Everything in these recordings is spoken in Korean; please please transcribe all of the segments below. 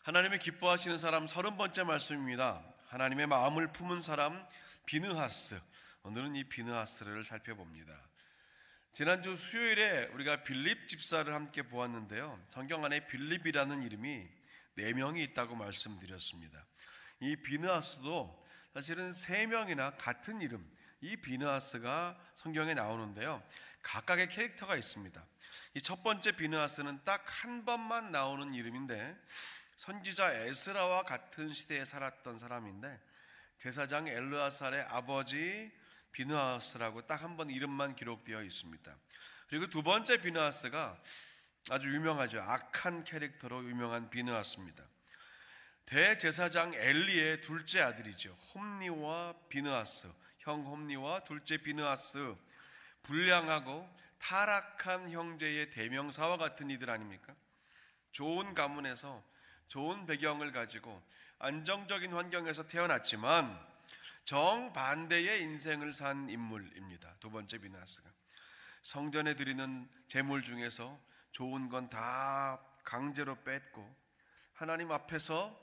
하나님의 기뻐하시는 사람 30번째 말씀입니다. 하나님의 마음을 품은 사람 비느하스. 오늘은 이 비느하스를 살펴봅니다. 지난주 수요일에 우리가 빌립 집사를 함께 보았는데요, 성경 안에 빌립이라는 이름이 4명이 있다고 말씀드렸습니다. 이 비느하스도 사실은 3명이나 같은 이름, 이 비느하스가 성경에 나오는데요, 각각의 캐릭터가 있습니다. 이 첫 번째 비느하스는 딱 한 번만 나오는 이름인데, 선지자 에스라와 같은 시대에 살았던 사람인데, 제사장 엘르아살의 아버지 비느하스라고 딱 한 번 이름만 기록되어 있습니다. 그리고 두 번째 비느하스가 아주 유명하죠. 악한 캐릭터로 유명한 비느하스입니다. 대제사장 엘리의 둘째 아들이죠. 홈니와 비느하스, 형 홈니와 둘째 비느하스, 불량하고 타락한 형제의 대명사와 같은 이들 아닙니까? 좋은 가문에서 좋은 배경을 가지고 안정적인 환경에서 태어났지만 정반대의 인생을 산 인물입니다. 두 번째 비느하스가 성전에 드리는 제물 중에서 좋은 건 다 강제로 뺏고 하나님 앞에서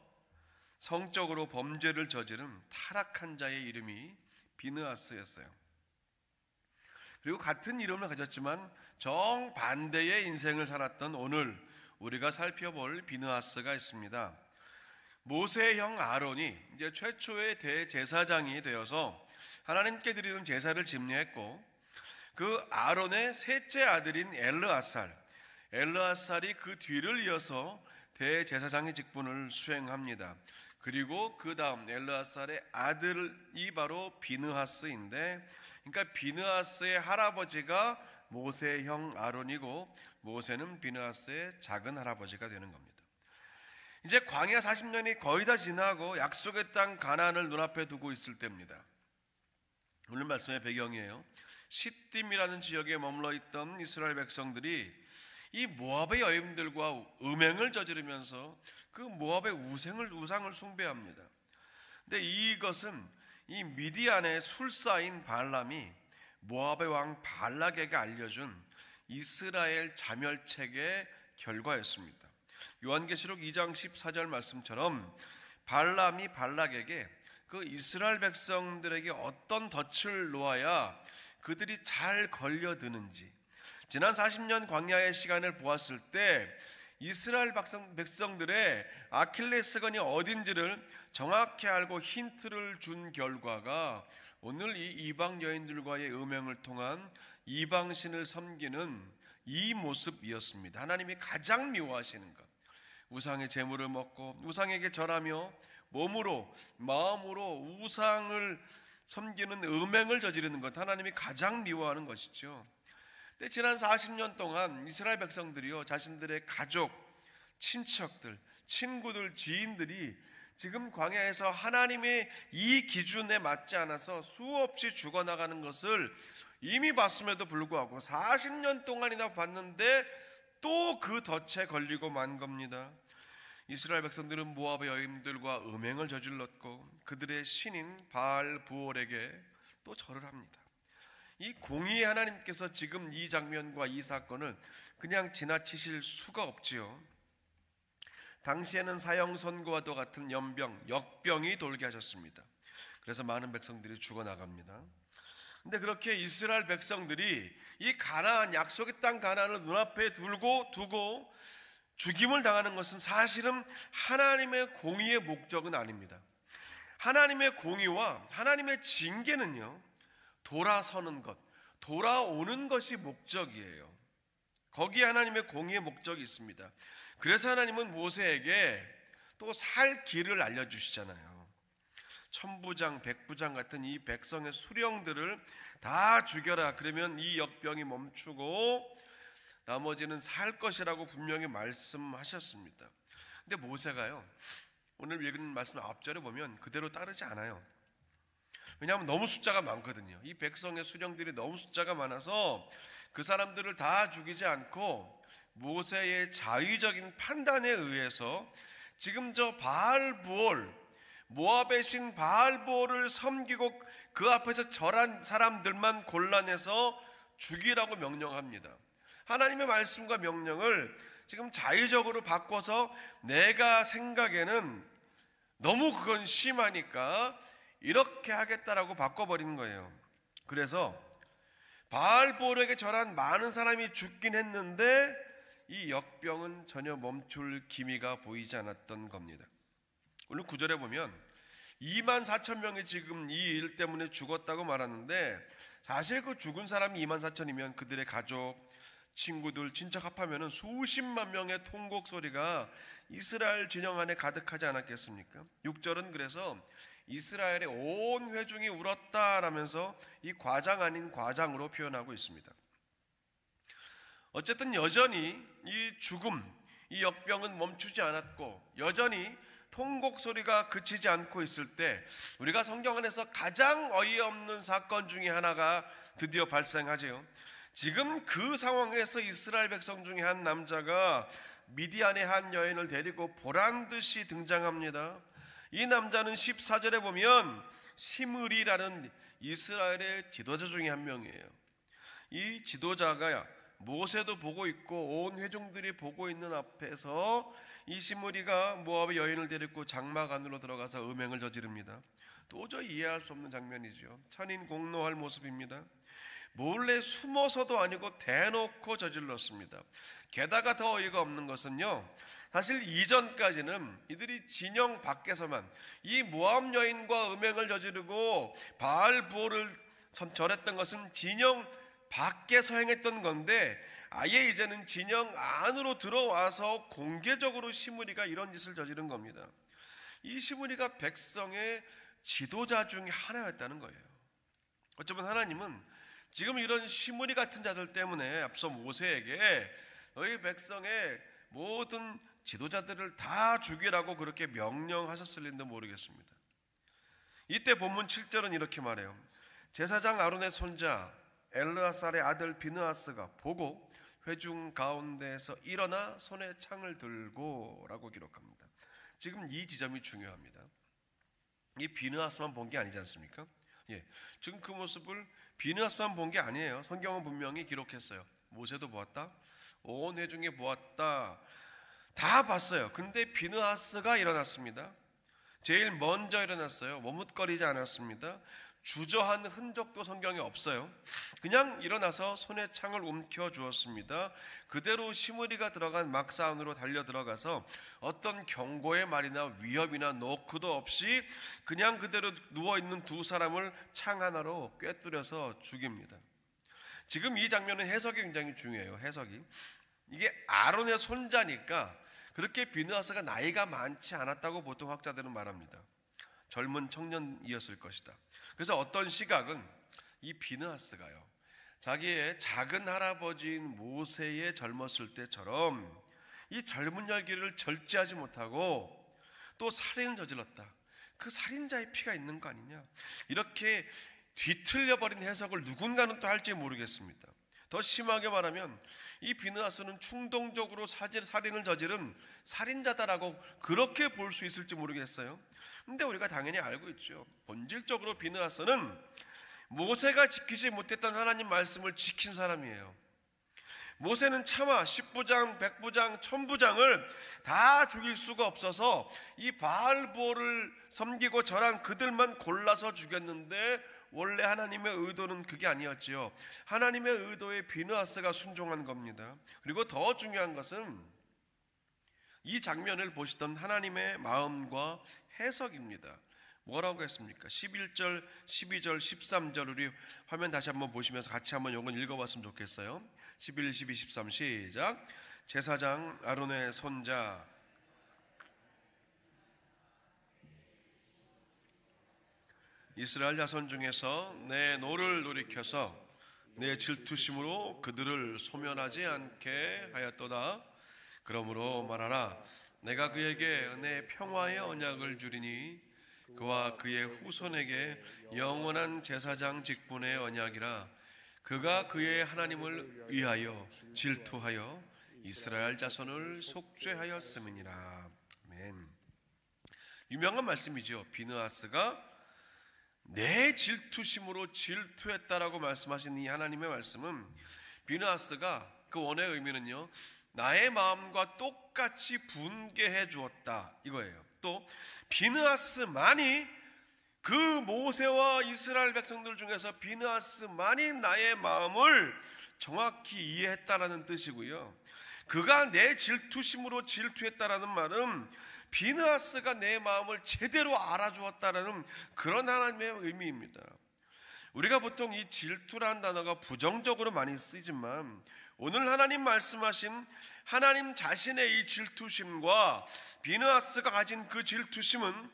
성적으로 범죄를 저지른 타락한 자의 이름이 비느하스였어요. 그리고 같은 이름을 가졌지만 정반대의 인생을 살았던 오늘 우리가 살펴볼 비느하스가 있습니다. 모세의 형 아론이 이제 최초의 대제사장이 되어서 하나님께 드리는 제사를 집례했고, 그 아론의 셋째 아들인 엘르아살이 그 뒤를 이어서 대제사장의 직분을 수행합니다. 그리고 그 다음 엘르아살의 아들이 바로 비느하스인데, 그러니까 비느하스의 할아버지가 모세의 형 아론이고 모세는 비느하스의 작은 할아버지가 되는 겁니다. 이제 광야 40년이 거의 다 지나고 약속의 땅 가나안을 눈앞에 두고 있을 때입니다. 오늘 말씀의 배경이에요. 시딤이라는 지역에 머물러 있던 이스라엘 백성들이 이 모압의 여인들과 음행을 저지르면서 그 모압의 우상을 숭배합니다. 근데 이것은 이 미디안의 술사인 발람이 모압의 왕 발락에게 알려준 이스라엘 자멸책의 결과였습니다. 요한계시록 2장 14절 말씀처럼 발람이 발락에게 그 이스라엘 백성들에게 어떤 덫을 놓아야 그들이 잘 걸려드는지, 지난 40년 광야의 시간을 보았을 때 이스라엘 백성들의 아킬레스건이 어딘지를 정확히 알고 힌트를 준 결과가 오늘 이 이방 여인들과의 음행을 통한 이방신을 섬기는 이 모습이었습니다. 하나님이 가장 미워하시는 것, 우상의 제물을 먹고 우상에게 절하며 몸으로 마음으로 우상을 섬기는 음행을 저지르는 것, 하나님이 가장 미워하는 것이죠. 근데 지난 40년 동안 이스라엘 백성들이요, 자신들의 가족, 친척들, 친구들, 지인들이 지금 광야에서 하나님의 이 기준에 맞지 않아서 수없이 죽어나가는 것을 이미 봤음에도 불구하고 40년 동안이나 봤는데 또 그 덫에 걸리고 만 겁니다. 이스라엘 백성들은 모압의 여인들과 음행을 저질렀고 그들의 신인 바알 부올에게 또 절을 합니다. 이 공의의 하나님께서 지금 이 장면과 이 사건을 그냥 지나치실 수가 없지요. 당시에는 사형 선고와도 같은 역병이 돌게 하셨습니다. 그래서 많은 백성들이 죽어나갑니다. 근데 그렇게 이스라엘 백성들이 이 가나안, 약속의 땅 가나안을 눈앞에 두고 죽임을 당하는 것은 사실은 하나님의 공의의 목적은 아닙니다. 하나님의 공의와 하나님의 징계는요, 돌아서는 것, 돌아오는 것이 목적이에요. 거기에 하나님의 공의의 목적이 있습니다. 그래서 하나님은 모세에게 또 살 길을 알려주시잖아요. 천부장, 백부장 같은 이 백성의 수령들을 다 죽여라. 그러면 이 역병이 멈추고 나머지는 살 것이라고 분명히 말씀하셨습니다. 근데 모세가요, 오늘 읽은 말씀 앞절에 보면 그대로 따르지 않아요. 왜냐하면 너무 숫자가 많거든요. 이 백성의 수령들이 너무 숫자가 많아서 그 사람들을 다 죽이지 않고 모세의 자의적인 판단에 의해서 지금 저 바알부올, 모압의 신 바알부올을 섬기고 그 앞에서 절한 사람들만 골라내서 죽이라고 명령합니다. 하나님의 말씀과 명령을 지금 자의적으로 바꿔서 내가 생각에는 너무 그건 심하니까 이렇게 하겠다라고 바꿔버리는 거예요. 그래서 바알볼에게 절한 많은 사람이 죽긴 했는데 이 역병은 전혀 멈출 기미가 보이지 않았던 겁니다. 오늘 9절에 보면 24,000명이 지금 이 일 때문에 죽었다고 말하는데, 사실 그 죽은 사람이 24,000이면 그들의 가족, 친구들, 친척 합하면 수십만 명의 통곡 소리가 이스라엘 진영 안에 가득하지 않았겠습니까? 6절은 그래서 이스라엘의 온 회중이 울었다라면서 이 과장 아닌 과장으로 표현하고 있습니다. 어쨌든 여전히 이 죽음, 이 역병은 멈추지 않았고 여전히 통곡 소리가 그치지 않고 있을 때 우리가 성경 안에서 가장 어이없는 사건 중에 하나가 드디어 발생하죠. 지금 그 상황에서 이스라엘 백성 중에 한 남자가 미디안의 한 여인을 데리고 보란듯이 등장합니다. 이 남자는 14절에 보면 시므리라는 이스라엘의 지도자 중에 한 명이에요. 이 지도자가 모세도 보고 있고 온 회중들이 보고 있는 앞에서 이 시므리가 모압의 여인을 데리고 장막 안으로 들어가서 음행을 저지릅니다. 도저히 이해할 수 없는 장면이죠. 천인공노할 모습입니다. 몰래 숨어서도 아니고 대놓고 저질렀습니다. 게다가 더 어이가 없는 것은요, 사실 이전까지는 이들이 진영 밖에서만 이 모압 여인과 음행을 저지르고 바알볼을 절했던 것은 진영 밖에서 행했던 건데, 아예 이제는 진영 안으로 들어와서 공개적으로 시므리가 이런 짓을 저지른 겁니다. 이 시므리가 백성의 지도자 중에 하나였다는 거예요. 어쩌면 하나님은 지금 이런 시므리 같은 자들 때문에 앞서 모세에게 너희 백성의 모든 지도자들을 다 죽이라고 그렇게 명령하셨을지도 모르겠습니다. 이때 본문 7절은 이렇게 말해요. 제사장 아론의 손자 엘르아살의 아들 비느하스가 보고 회중 가운데에서 일어나 손에 창을 들고 라고 기록합니다. 지금 이 지점이 중요합니다. 이 비느하스만 본 게 아니지 않습니까? 지금 그 모습을 비느하스만 본 게 아니에요. 성경은 분명히 기록했어요. 모세도 보았다, 온 회중이 보았다, 다 봤어요. 근데 비느하스가 일어났습니다. 제일 먼저 일어났어요. 머뭇거리지 않았습니다. 주저한 흔적도 성경에 없어요. 그냥 일어나서 손에 창을 움켜주었습니다. 그대로 시므리가 들어간 막사 안으로 달려 들어가서 어떤 경고의 말이나 위협이나 노크도 없이 그냥 그대로 누워있는 두 사람을 창 하나로 꿰뚫어서 죽입니다. 지금 이 장면은 해석이 굉장히 중요해요. 해석이, 이게 아론의 손자니까 그렇게 비느하스가 나이가 많지 않았다고 보통 학자들은 말합니다. 젊은 청년이었을 것이다. 그래서 어떤 시각은 이 비느하스가요, 자기의 작은 할아버지인 모세의 젊었을 때처럼 이 젊은 열기를 절제하지 못하고 또 살인을 저질렀다, 그 살인자의 피가 있는 거 아니냐, 이렇게 뒤틀려버린 해석을 누군가는 또 할지 모르겠습니다. 더 심하게 말하면 이 비느하스는 충동적으로 살인을 저지른 살인자다라고 그렇게 볼 수 있을지 모르겠어요. 근데 우리가 당연히 알고 있죠. 본질적으로 비느하스는 모세가 지키지 못했던 하나님 말씀을 지킨 사람이에요. 모세는 차마 10부장, 100부장, 1000부장을 다 죽일 수가 없어서 이 바알볼을 섬기고 절한 그들만 골라서 죽였는데, 원래 하나님의 의도는 그게 아니었지요. 하나님의 의도에 비느하스가 순종한 겁니다. 그리고 더 중요한 것은 이 장면을 보시던 하나님의 마음과 해석입니다. 뭐라고 했습니까? 11절, 12절, 13절 우리 화면 다시 한번 보시면서 같이 한번 이건 읽어봤으면 좋겠어요. 11, 12, 13 시작. 제사장 아론의 손자 이스라엘 자손 중에서 내 노를 돌이켜서 내 질투심으로 그들을 소멸하지 않게 하였도다. 그러므로 말하라. 내가 그에게 내 평화의 언약을 주리니 그와 그의 후손에게 영원한 제사장 직분의 언약이라. 그가 그의 하나님을 위하여 질투하여 이스라엘 자손을 속죄하였음이니라. 아멘. 유명한 말씀이죠. 비느하스가 내 질투심으로 질투했다라고 말씀하신 이 하나님의 말씀은, 비느하스가 그 원의 의미는요, 나의 마음과 똑같이 분개해 주었다 이거예요. 또 비느하스만이, 그 모세와 이스라엘 백성들 중에서 비느하스만이 나의 마음을 정확히 이해했다라는 뜻이고요. 그가 내 질투심으로 질투했다라는 말은 비느하스가 내 마음을 제대로 알아주었다라는 그런 하나님의 의미입니다. 우리가 보통 이 질투라는 단어가 부정적으로 많이 쓰이지만 오늘 하나님 말씀하신 하나님 자신의 이 질투심과 비느하스가 가진 그 질투심은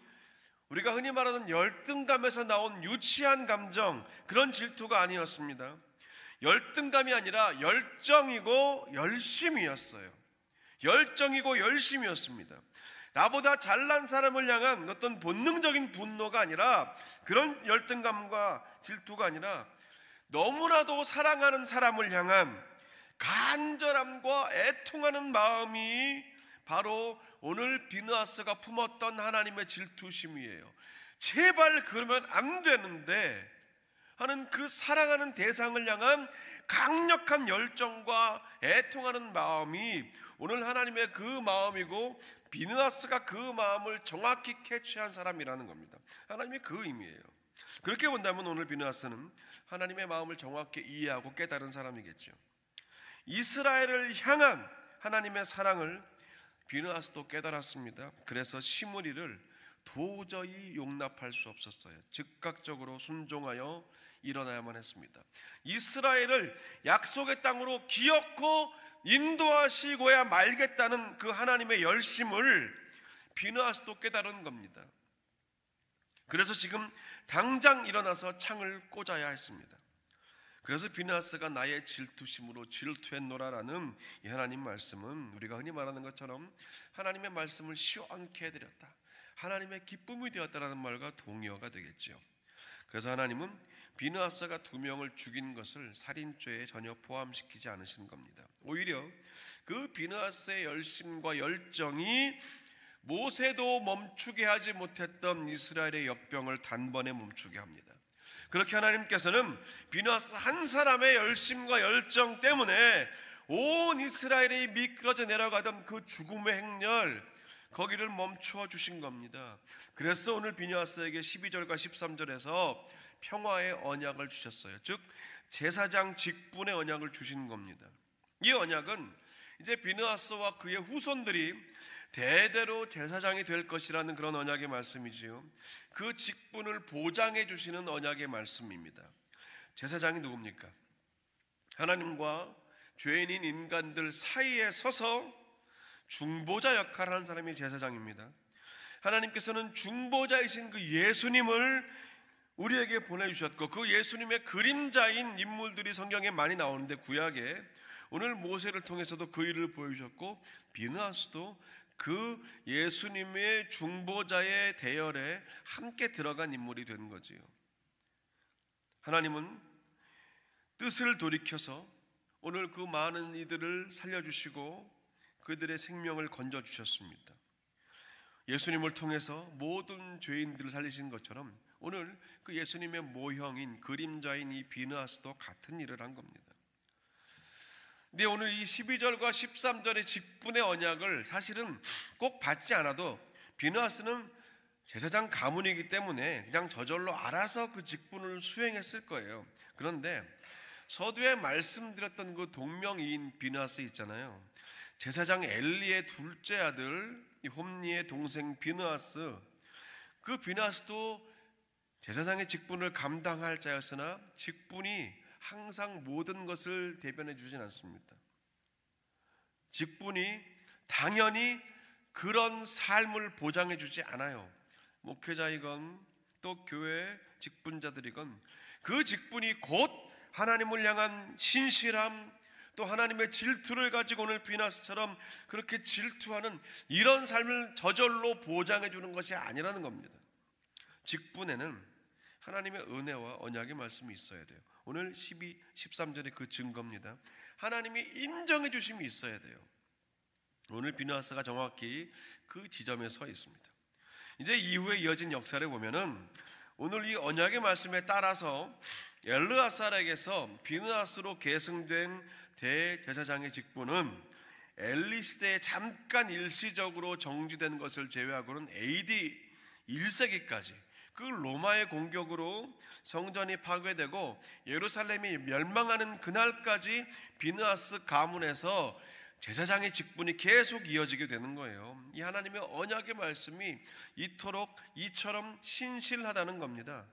우리가 흔히 말하는 열등감에서 나온 유치한 감정, 그런 질투가 아니었습니다. 열등감이 아니라 열정이고 열심이었어요. 열정이고 열심이었습니다. 나보다 잘난 사람을 향한 어떤 본능적인 분노가 아니라, 그런 열등감과 질투가 아니라 너무나도 사랑하는 사람을 향한 간절함과 애통하는 마음이 바로 오늘 비느하스가 품었던 하나님의 질투심이에요. 제발 그러면 안 되는데 하는 그 사랑하는 대상을 향한 강력한 열정과 애통하는 마음이 오늘 하나님의 그 마음이고, 비느하스가 그 마음을 정확히 캐치한 사람이라는 겁니다. 하나님의 그 의미예요. 그렇게 본다면 오늘 비느하스는 하나님의 마음을 정확히 이해하고 깨달은 사람이겠죠. 이스라엘을 향한 하나님의 사랑을 비느하스도 깨달았습니다. 그래서 시므리를 도저히 용납할 수 없었어요. 즉각적으로 순종하여 일어나야만 했습니다. 이스라엘을 약속의 땅으로 기어코 인도하시고야 말겠다는 그 하나님의 열심을 비느하스도 깨달은 겁니다. 그래서 지금 당장 일어나서 창을 꽂아야 했습니다. 그래서 비느하스가 나의 질투심으로 질투했노라라는 이 하나님 말씀은 우리가 흔히 말하는 것처럼 하나님의 말씀을 시원케 해드렸다, 하나님의 기쁨이 되었다라는 말과 동의어가 되겠죠. 그래서 하나님은 비느하스가 2명을 죽인 것을 살인죄에 전혀 포함시키지 않으신 겁니다. 오히려 그 비느하스의 열심과 열정이 모세도 멈추게 하지 못했던 이스라엘의 역병을 단번에 멈추게 합니다. 그렇게 하나님께서는 비느하스 한 사람의 열심과 열정 때문에 온 이스라엘이 미끄러져 내려가던 그 죽음의 행렬, 거기를 멈추어 주신 겁니다. 그래서 오늘 비느하스에게 12절과 13절에서 평화의 언약을 주셨어요. 즉 제사장 직분의 언약을 주신 겁니다. 이 언약은 이제 비느하스와 그의 후손들이 대대로 제사장이 될 것이라는 그런 언약의 말씀이지요. 그 직분을 보장해 주시는 언약의 말씀입니다. 제사장이 누굽니까? 하나님과 죄인인 인간들 사이에 서서 중보자 역할을 하는 사람이 제사장입니다. 하나님께서는 중보자이신 그 예수님을 우리에게 보내주셨고, 그 예수님의 그림자인 인물들이 성경에 많이 나오는데, 구약에 오늘 모세를 통해서도 그 일을 보여주셨고, 비느하스도 그 예수님의 중보자의 대열에 함께 들어간 인물이 된 거지요. 하나님은 뜻을 돌이켜서 오늘 그 많은 이들을 살려주시고 그들의 생명을 건져주셨습니다. 예수님을 통해서 모든 죄인들을 살리신 것처럼 오늘 그 예수님의 모형인 그림자인 이 비느하스도 같은 일을 한 겁니다. 근데 오늘 이 12절과 13절의 직분의 언약을 사실은 꼭 받지 않아도 비느하스는 제사장 가문이기 때문에 그냥 저절로 알아서 그 직분을 수행했을 거예요. 그런데 서두에 말씀드렸던 그 동명이인 비느하스 있잖아요. 제사장 엘리의 둘째 아들 홈니의 동생 비느하스, 그 비느하스도 제사장의 직분을 감당할 자였으나 직분이 항상 모든 것을 대변해 주진 않습니다. 직분이 당연히 그런 삶을 보장해 주지 않아요. 목회자이건 또 교회 직분자들이건 그 직분이 곧 하나님을 향한 신실함, 또 하나님의 질투를 가지고 오늘 비느하스처럼 그렇게 질투하는 이런 삶을 저절로 보장해 주는 것이 아니라는 겁니다. 직분에는 하나님의 은혜와 언약의 말씀이 있어야 돼요. 오늘 12, 13절의 그 증거입니다. 하나님이 인정해 주심이 있어야 돼요. 오늘 비느하스가 정확히 그 지점에 서 있습니다. 이제 이후에 이어진 역사를 보면은 오늘 이 언약의 말씀에 따라서 엘르아살에게서 비느하스로 계승된 대제사장의 직분은 엘리 시대에 잠깐 일시적으로 정지된 것을 제외하고는 AD 1세기까지 그 로마의 공격으로 성전이 파괴되고 예루살렘이 멸망하는 그날까지 비느하스 가문에서 제사장의 직분이 계속 이어지게 되는 거예요. 이 하나님의 언약의 말씀이 이처럼 신실하다는 겁니다.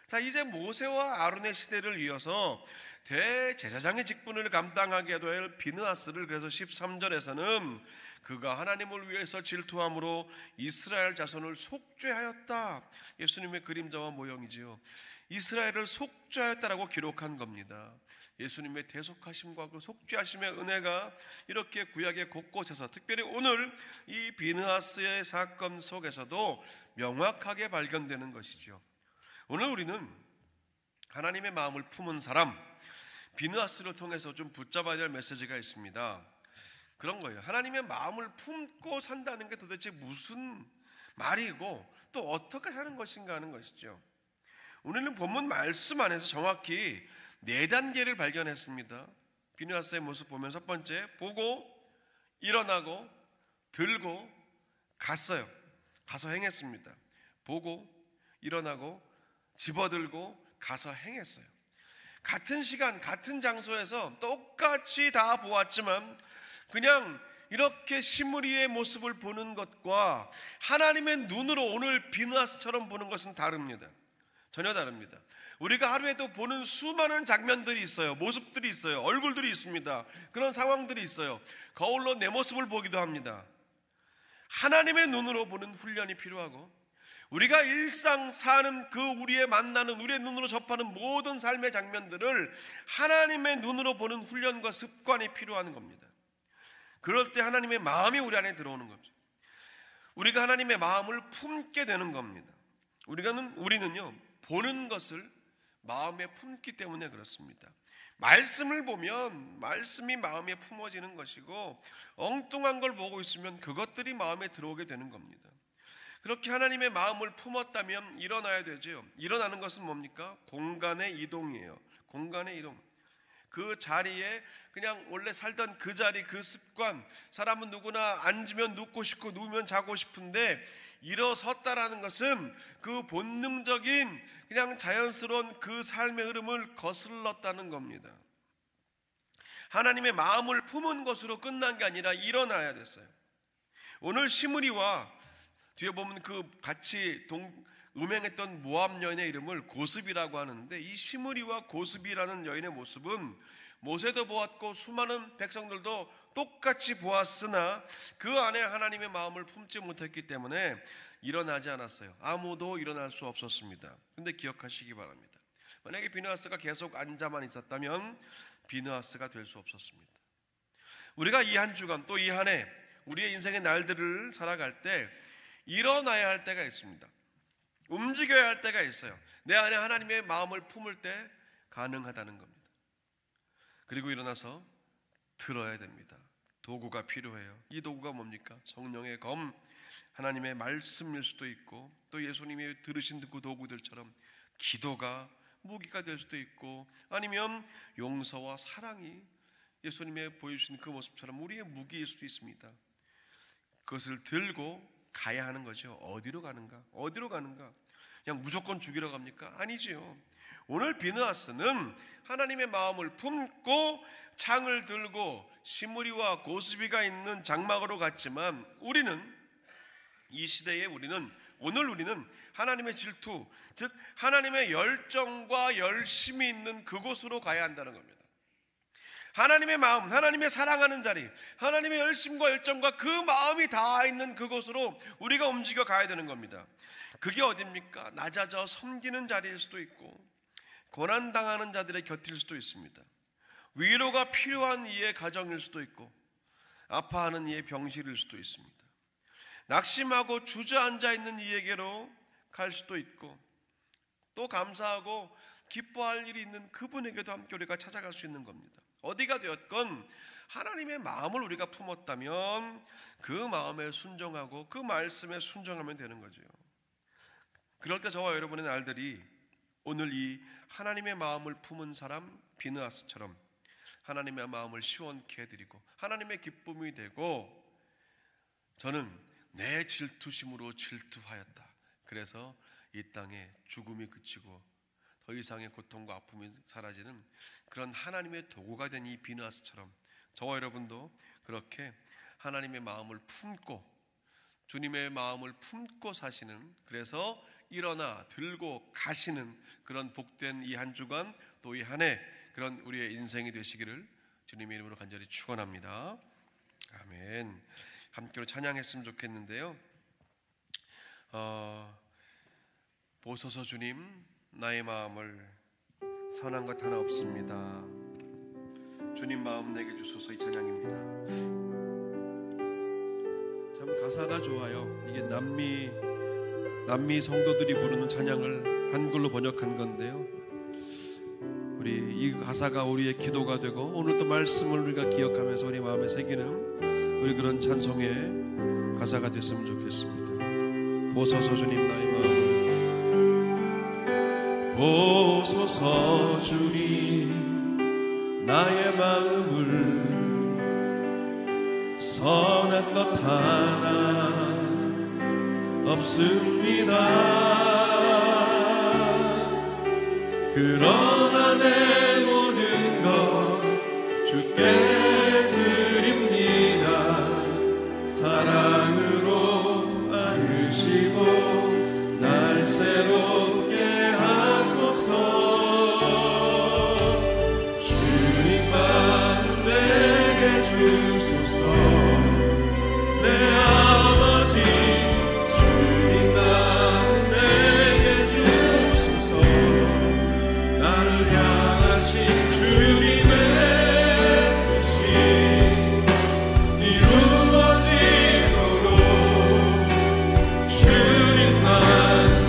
자, 이제 모세와 아론의 시대를 이어서 대제사장의 직분을 감당하게 될 비느하스를, 그래서 13절에서는 그가 하나님을 위해서 질투함으로 이스라엘 자손을 속죄하였다. 예수님의 그림자와 모형이지요. 이스라엘을 속죄하였다라고 기록한 겁니다. 예수님의 대속하심과 그 속죄하심의 은혜가 이렇게 구약의 곳곳에서, 특별히 오늘 이 비느하스의 사건 속에서도 명확하게 발견되는 것이죠. 오늘 우리는 하나님의 마음을 품은 사람 비느하스를 통해서 좀 붙잡아야 될 메시지가 있습니다. 그런 거예요. 하나님의 마음을 품고 산다는 게 도대체 무슨 말이고 또 어떻게 사는 것인가 하는 것이죠. 오늘은 본문 말씀 안에서 정확히 4단계를 발견했습니다. 비느하스의 모습 보면 첫 번째, 보고 일어나고 들고 갔어요. 가서 행했습니다. 보고 일어나고 집어들고 가서 행했어요. 같은 시간 같은 장소에서 똑같이 다 보았지만 그냥 이렇게 시므리의 모습을 보는 것과 하나님의 눈으로 오늘 비느하스처럼 보는 것은 다릅니다. 전혀 다릅니다. 우리가 하루에도 보는 수많은 장면들이 있어요. 모습들이 있어요. 얼굴들이 있습니다. 그런 상황들이 있어요. 거울로 내 모습을 보기도 합니다. 하나님의 눈으로 보는 훈련이 필요하고, 우리가 일상 사는 그 우리의 만나는, 우리의 눈으로 접하는 모든 삶의 장면들을 하나님의 눈으로 보는 훈련과 습관이 필요한 겁니다. 그럴 때 하나님의 마음이 우리 안에 들어오는 겁니다. 우리가 하나님의 마음을 품게 되는 겁니다. 우리는요, 보는 것을 마음에 품기 때문에 그렇습니다. 말씀을 보면 말씀이 마음에 품어지는 것이고, 엉뚱한 걸 보고 있으면 그것들이 마음에 들어오게 되는 겁니다. 그렇게 하나님의 마음을 품었다면 일어나야 되죠. 일어나는 것은 뭡니까? 공간의 이동이에요. 공간의 이동. 그 자리에 그냥 원래 살던 그 자리, 그 습관, 사람은 누구나 앉으면 눕고 싶고 누우면 자고 싶은데 일어섰다라는 것은 그 본능적인 그냥 자연스러운 그 삶의 흐름을 거슬렀다는 겁니다. 하나님의 마음을 품은 것으로 끝난 게 아니라 일어나야 됐어요. 오늘 시므리와 뒤에 보면 그 같이 음행했던 모압 여인의 이름을 고습이라고 하는데, 이 시므리와 고습이라는 여인의 모습은 모세도 보았고 수많은 백성들도 똑같이 보았으나 그 안에 하나님의 마음을 품지 못했기 때문에 일어나지 않았어요. 아무도 일어날 수 없었습니다. 근데 기억하시기 바랍니다. 만약에 비느하스가 계속 앉아만 있었다면 비느하스가 될 수 없었습니다. 우리가 이 한 주간 또 이 한 해 우리의 인생의 날들을 살아갈 때 일어나야 할 때가 있습니다. 움직여야 할 때가 있어요. 내 안에 하나님의 마음을 품을 때 가능하다는 겁니다. 그리고 일어나서 들어야 됩니다. 도구가 필요해요. 이 도구가 뭡니까? 성령의 검, 하나님의 말씀일 수도 있고, 또 예수님이 들으신 그 도구들처럼 기도가 무기가 될 수도 있고, 아니면 용서와 사랑이 예수님의 보여주신 그 모습처럼 우리의 무기일 수도 있습니다. 그것을 들고 가야 하는 거죠. 어디로 가는가? 어디로 가는가? 그냥 무조건 죽이러 갑니까? 아니지요. 오늘 비느하스는 하나님의 마음을 품고 창을 들고 시므리와 고스비가 있는 장막으로 갔지만, 이 시대에 오늘 우리는 하나님의 질투, 즉 하나님의 열정과 열심이 있는 그곳으로 가야 한다는 겁니다. 하나님의 마음, 하나님의 사랑하는 자리, 하나님의 열심과 열정과 그 마음이 다 있는 그곳으로 우리가 움직여 가야 되는 겁니다. 그게 어디입니까? 낮아져 섬기는 자리일 수도 있고, 고난당하는 자들의 곁일 수도 있습니다. 위로가 필요한 이의 가정일 수도 있고, 아파하는 이의 병실일 수도 있습니다. 낙심하고 주저앉아 있는 이에게로 갈 수도 있고, 또 감사하고 기뻐할 일이 있는 그분에게도 함께 우리가 찾아갈 수 있는 겁니다. 어디가 되었건 하나님의 마음을 우리가 품었다면 그 마음에 순종하고 그 말씀에 순종하면 되는 거죠. 그럴 때 저와 여러분의 날들이 오늘 이 하나님의 마음을 품은 사람 비느하스처럼 하나님의 마음을 시원케 해드리고 하나님의 기쁨이 되고, 저는 내 질투심으로 질투하였다. 그래서 이 땅에 죽음이 그치고 더 이상의 고통과 아픔이 사라지는 그런 하나님의 도구가 된 이 비느하스처럼 저와 여러분도 그렇게 하나님의 마음을 품고 주님의 마음을 품고 사시는, 그래서 일어나 들고 가시는 그런 복된 이 한 주간 또 이 한 해 그런 우리의 인생이 되시기를 주님의 이름으로 간절히 축원합니다. 아멘. 함께 찬양했으면 좋겠는데요. 보소서 주님, 나의 마음을 선한 것 하나 없습니다. 주님 마음 내게 주소서. 이 찬양입니다. 참 가사가 좋아요. 이게 남미 성도들이 부르는 찬양을 한글로 번역한 건데요, 우리 이 가사가 우리의 기도가 되고 오늘 또 말씀을 우리가 기억하면서 우리 마음에 새기는 우리 그런 찬송의 가사가 됐으면 좋겠습니다. 보소서 주님 나의 마음을, 보소서 주님 나의 마음을 선한 것 하나 없습니다. 그러나 내 모든 것 주께 드립니다. 사랑으로 안으시고 날 새롭게 하소서. 주님 마음 내게 주소서. 내 아버지 주님 마음 내게 주소서. 나를 향하신 주님의 뜻이 이루어지도록 주님만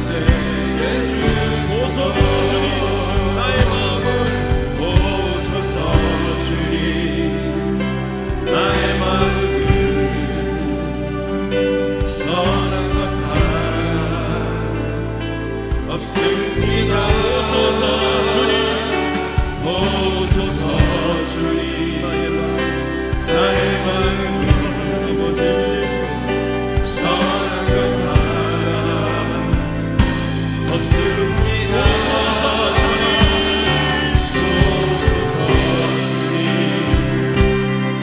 내게 주소서. 주님 나의 마음을, 보소서 주님 나의 마음을 선한 것 하나 없습니다. 보소서 주님, 보소서 주님 나의 마음을 선한 것 하나 없습니다. 보소서 주님, 보소서 주님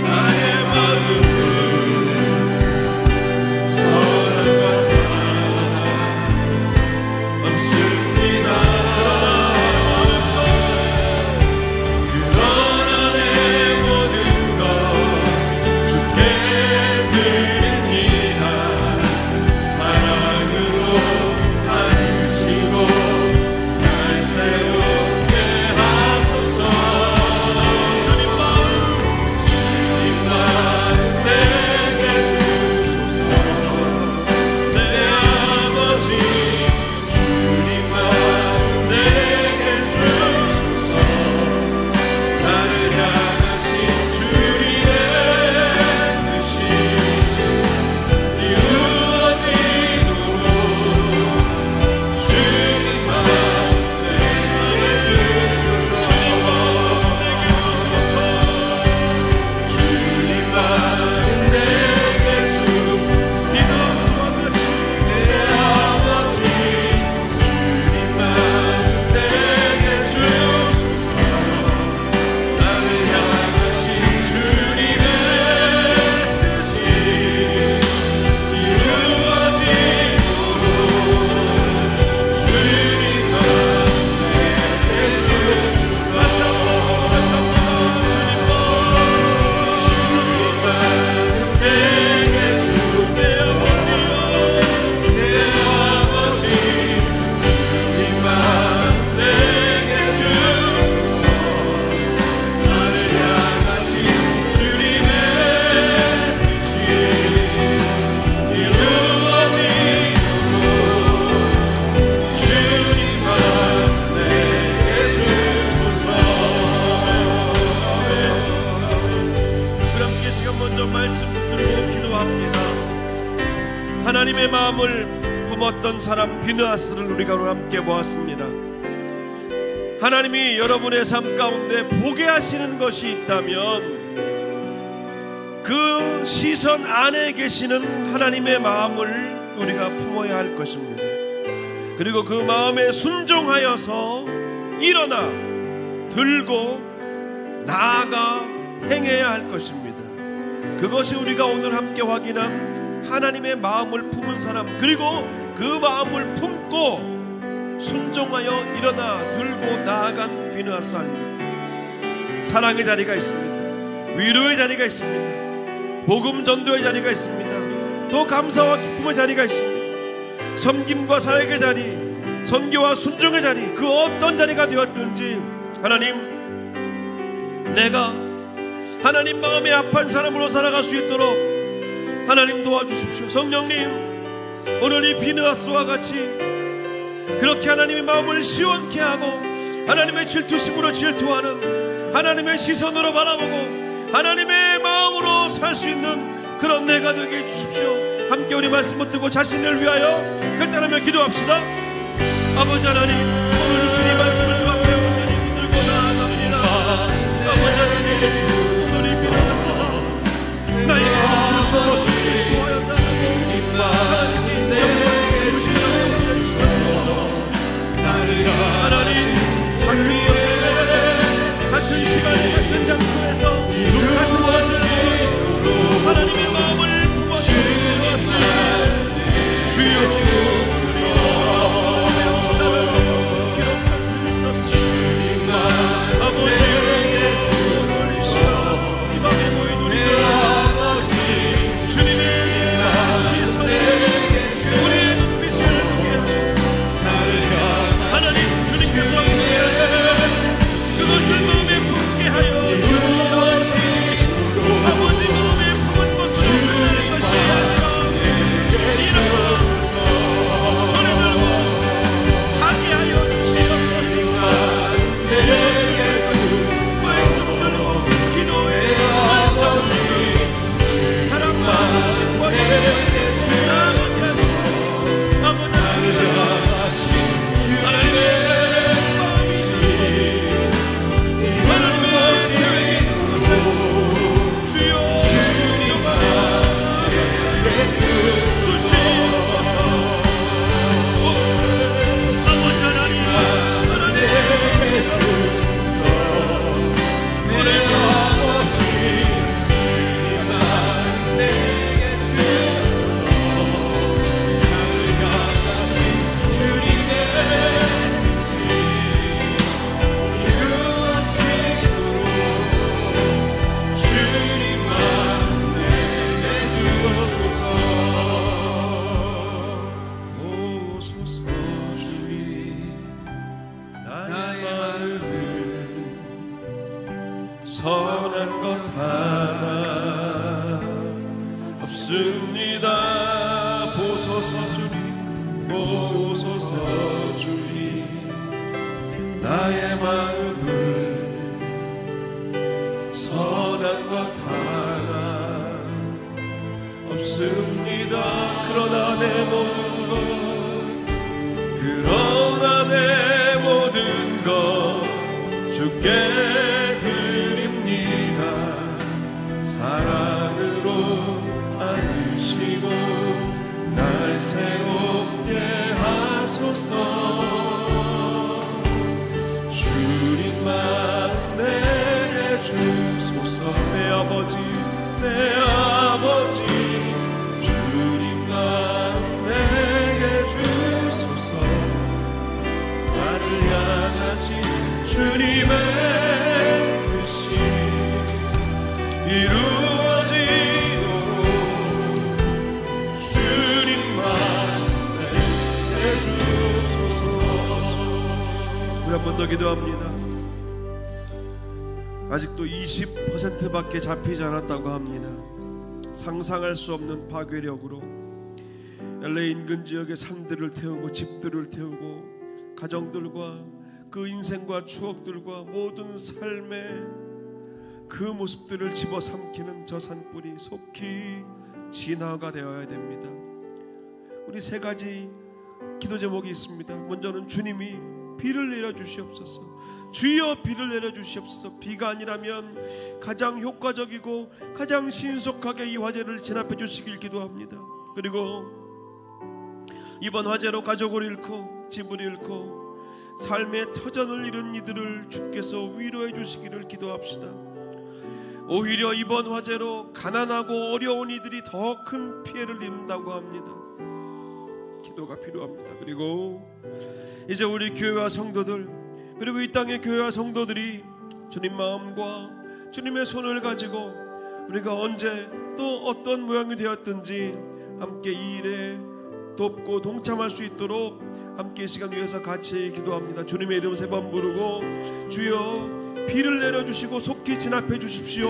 나의 마음을 선한 것 하나 없습니다. 하나님의 마음을 품었던 사람 비느하스를 우리가 오늘 함께 보았습니다. 하나님이 여러분의 삶 가운데 보게 하시는 것이 있다면 그 시선 안에 계시는 하나님의 마음을 우리가 품어야 할 것입니다. 그리고 그 마음에 순종하여서 일어나 들고 나아가 행해야 할 것입니다. 그것이 우리가 오늘 함께 확인한 하나님의 마음을 품은 사람, 그리고 그 마음을 품고 순종하여 일어나 들고 나아간 비느하스 아닙니까? 사랑의 자리가 있습니다. 위로의 자리가 있습니다. 복음 전도의 자리가 있습니다. 또 감사와 기쁨의 자리가 있습니다. 섬김과 사역의 자리, 선교와 순종의 자리, 그 어떤 자리가 되었든지 하나님, 내가 하나님 마음에 아픈 사람으로 살아갈 수 있도록 하나님 도와주십시오. 성령님, 오늘 이 비느하스와 같이 그렇게 하나님의 마음을 시원케 하고 하나님의 질투심으로 질투하는, 하나님의 시선으로 바라보고 하나님의 마음으로 살 수 있는 그런 내가 되게 해주십시오. 함께 우리 말씀 붙들고 자신을 위하여 결단하며 기도합시다. 아버지 하나님, 오늘 주신 이 말씀을 주 앞에 온전히 붙들고 나아갑니다. 아버지 하나님, 오늘 이 비느하스가 나에게 질투심으로 질투하였다. 하나님께 정말 부르시는 주시옵소서. 하나님, 같은 곳에 같은 시간에 같은 장소에서 같은 것을 하나님의 마음을 품어주시옵소서. 주여 역사를 기록하시옵소서. 아버지, 오늘 이 시간 이 밤에 모인 우리들 주님의 시선에 우리의 눈빛을 보게 하시고 하나님, 주님께서 보게 하시는 그것을 마음에 품게 하여 주시옵소서. 아버지, 마음에 품은 것으로 끝나는 것이 아니라 이런 손에 들고 하게 하여 주시옵소서. 말씀 들고 기도에 완전히 사랑과 성품과 예수의 나아가게 하시고 아버지 하나님의 선한 것 하나 없습니다. 보소서 주님, 보소서 주님. 나의 마음을 선한 것 하나 없습니다. 그러나 내 모든 것, 그러나 내 모든 것 주께 사랑으로 안으시고 날 새롭게 하소서. 주님만 내게 주소서. 내 아버지, 내 아버지, 주님만 내게 주소서. 나를 향하신 주님의 뜻이 이루어지도록 주님만 내게 주소서. 우리 한 번 더 기도합니다. 아직도 20%밖에 잡히지 않았다고 합니다. 상상할 수 없는 파괴력으로 LA 인근 지역의 산들을 태우고 집들을 태우고 가정들과 그 인생과 추억들과 모든 삶의 그 모습들을 집어삼키는 저 산불이 속히 진화가 되어야 됩니다. 우리 세 가지 기도 제목이 있습니다. 먼저는 주님이 비를 내려주시옵소서. 주여 비를 내려주시옵소서. 비가 아니라면 가장 효과적이고 가장 신속하게 이 화재를 진압해 주시길 기도합니다. 그리고 이번 화재로 가족을 잃고 집을 잃고 삶의 터전을 잃은 이들을 주께서 위로해 주시기를 기도합시다. 오히려 이번 화재로 가난하고 어려운 이들이 더 큰 피해를 입는다고 합니다. 기도가 필요합니다. 그리고 이제 우리 교회와 성도들, 그리고 이 땅의 교회와 성도들이 주님 마음과 주님의 손을 가지고 우리가 언제 또 어떤 모양이 되었든지 함께 이 일에 돕고 동참할 수 있도록 함께 이 시간 위해서 같이 기도합니다. 주님의 이름 세 번 부르고 주여 비를 내려주시고 속히 진압해 주십시오.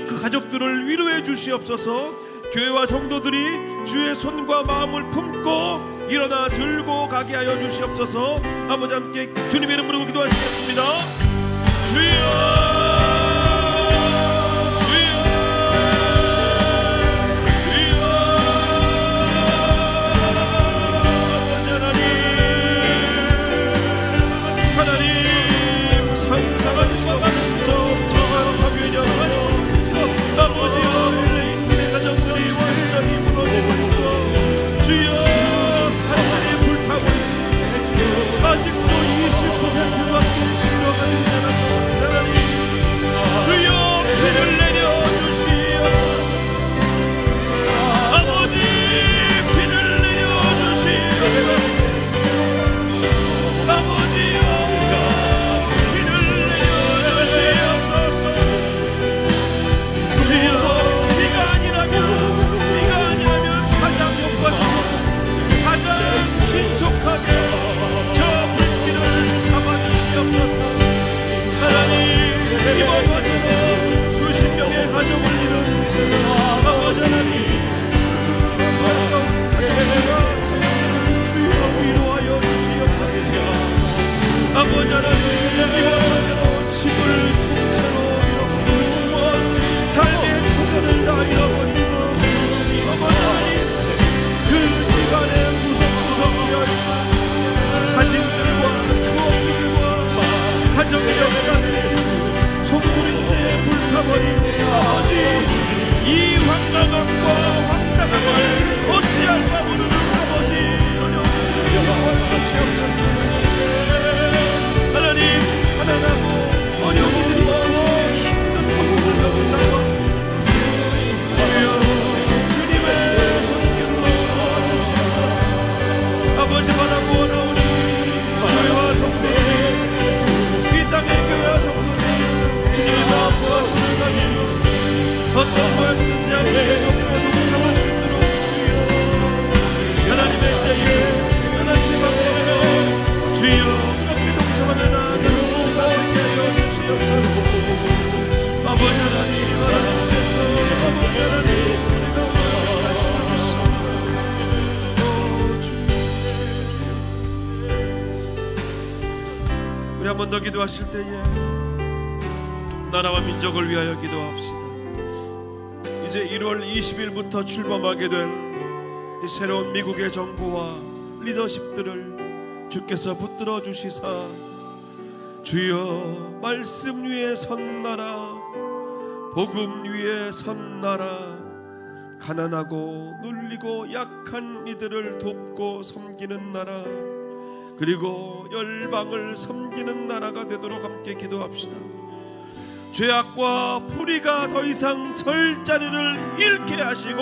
그 가족들을 위로해 주시옵소서. 교회와 성도들이 주의 손과 마음을 품고 일어나 들고 가게 하여 주시옵소서. 아버지 함께 주님의 이름 부르고 기도하시겠습니다. 주여 한 번 더 기도하실 때에 나라와 민족을 위하여 기도합시다. 이제 1월 20일부터 출범하게 될 이 새로운 미국의 정부와 리더십들을 주께서 붙들어 주시사 주여 말씀 위에 선 나라, 복음 위에 선 나라, 가난하고 눌리고 약한 이들을 돕고 섬기는 나라, 그리고 열방을 섬기는 나라가 되도록 함께 기도합시다. 죄악과 불의가 더 이상 설 자리를 잃게 하시고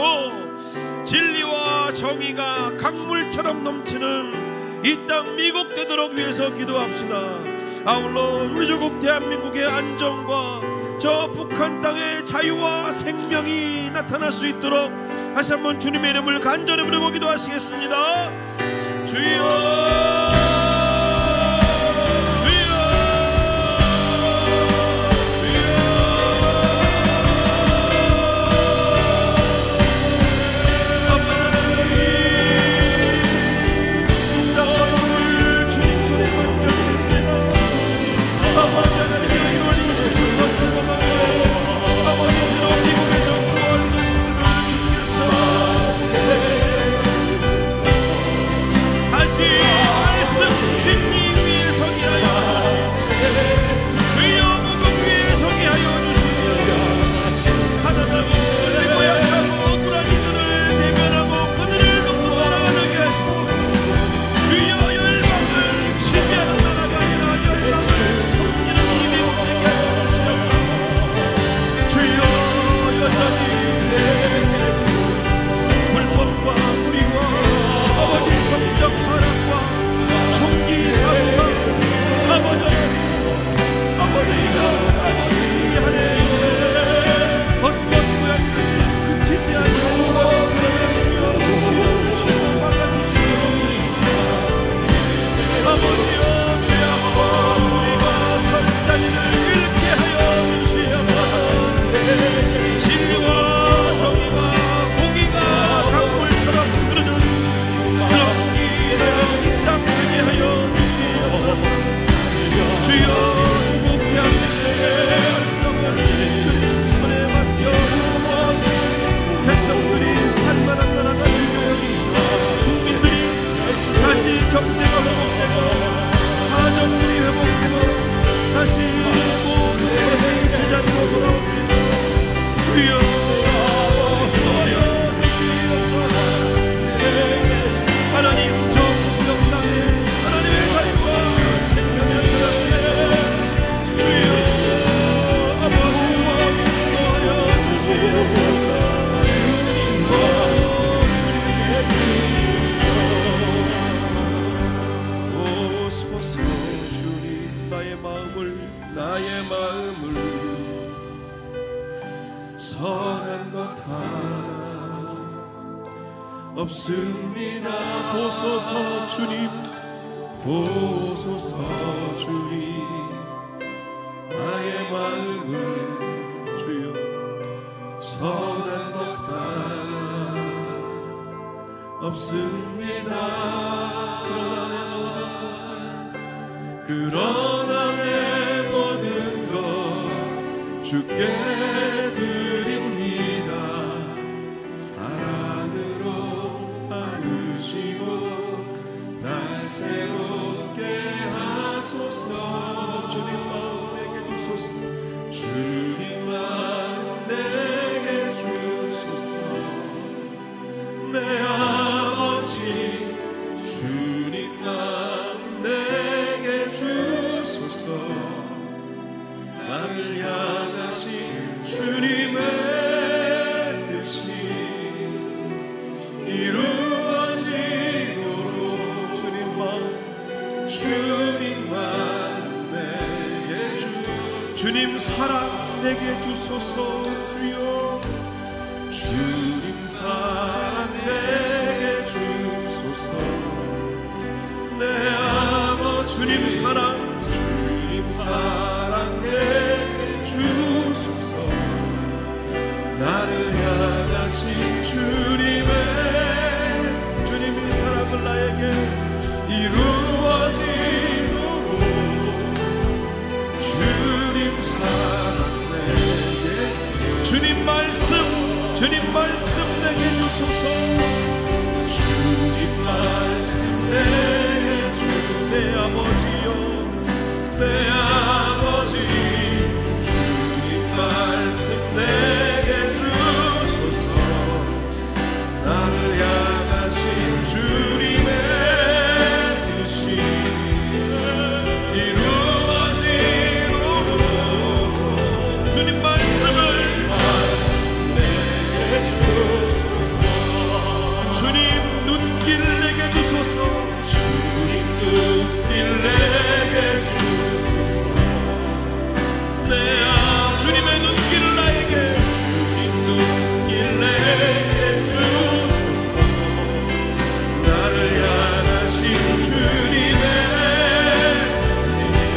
진리와 정의가 강물처럼 넘치는 이 땅 미국 되도록 위해서 기도합시다. 아울러 우리 조국 대한민국의 안정과 저 북한 땅의 자유와 생명이 나타날 수 있도록 다시 한번 주님의 이름을 간절히 부르고 기도하시겠습니다. 주여 말씀 진리 위에 서기 경제가 회복되고 가정들이 회복되고 다시 모든 것이 제자리로 돌아올 수 있도록 주여 도와주시옵소서. 하나님 정령당에 하나님의 자유와 생명을 들었으에 주여 아버지 도와주시옵소서. 오소서 주님 나의 마음을 선한 것 하나 없습니다. 보소서 주님 보소서 주님 나의 마음을 주여 선한 것 하나 없습니다. 그러나 내 모든 것 주께 드립니다. 사랑으로 안으시고 날 새롭게 하소서. 주님 마음 내게 주소서. 주님 마음 내게 주소서. 내 아버지 주님 마음 내게 주소서. 나를 향하신 주님의 뜻이 이루어지도록 주님만 내게 주님 사랑 내게 주소서. 주여 주님 사랑 내게 주소서. 내 아버지 주님 사랑 내게 주소서. 나를 향하신 주님 사랑을 나에게 이루어지도록 주님 사랑 내게 주님 말씀 내게 주소서. 주님 말씀 내게 주 내 아버지요 내 아버지 주님 말씀 내게 주소서. 나를 향하신 주님의 뜻이 이루어지도록 주님 말씀을 내게 주소서. 주님 눈길 내게 주소서. 주님 눈길 내게 주소서. 주님의 눈길을 나에게 주님 눈길 내게 주소서. 나를 향하신 주님의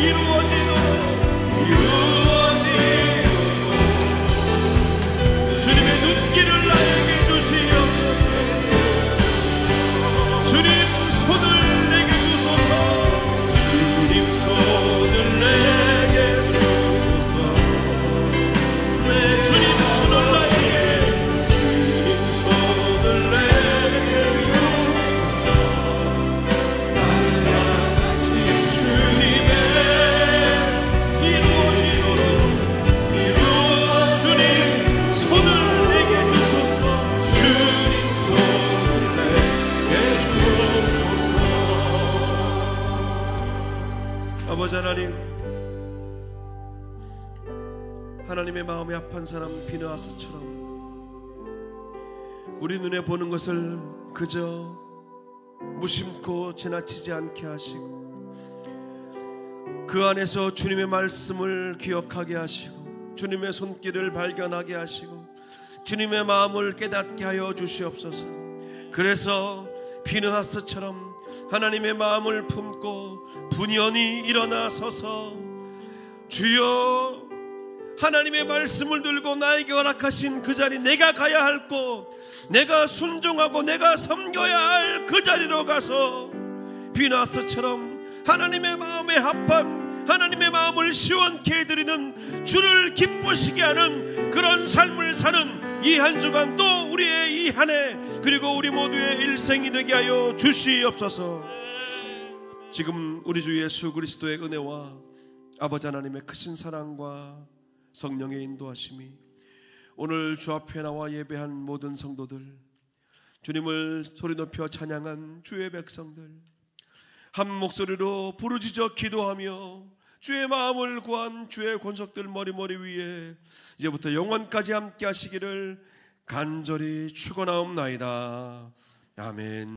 이루어지도록 주님의 눈길을 나에게 주시옵소서. 주님 손을 내게 주소서. 주님 손을 내게 주소서. 네, 주님 손을 나에게 주님 손을 내게 주소서. 나를 향하신 주님의 이루어지도록 주님 손을 내게 주소서. 주님 손을 내게 주소서. 아버지 하나님의 마음이 아픈 사람 비느하스처럼 우리 눈에 보는 것을 그저 무심코 지나치지 않게 하시고 그 안에서 주님의 말씀을 기억하게 하시고 주님의 손길을 발견하게 하시고 주님의 마음을 깨닫게 하여 주시옵소서. 그래서 비느하스처럼 하나님의 마음을 품고 분연히 일어나 서서 주여 하나님의 말씀을 들고 나에게 허락하신 그 자리 내가 가야 할 곳 내가 순종하고 내가 섬겨야 할 그 자리로 가서 비느하스처럼 하나님의 마음에 합한 하나님의 마음을 시원케 해드리는 주를 기쁘시게 하는 그런 삶을 사는 이 한 주간 또 우리의 이 한 해 그리고 우리 모두의 일생이 되게 하여 주시옵소서. 지금 우리 주 예수 그리스도의 은혜와 아버지 하나님의 크신 사랑과 성령의 인도하심이 오늘 주 앞에 나와 예배한 모든 성도들, 주님을 소리 높여 찬양한 주의 백성들, 한 목소리로 부르짖어 기도하며 주의 마음을 구한 주의 권속들 머리 위에 이제부터 영원까지 함께 하시기를 간절히 축원하옵나이다. 아멘.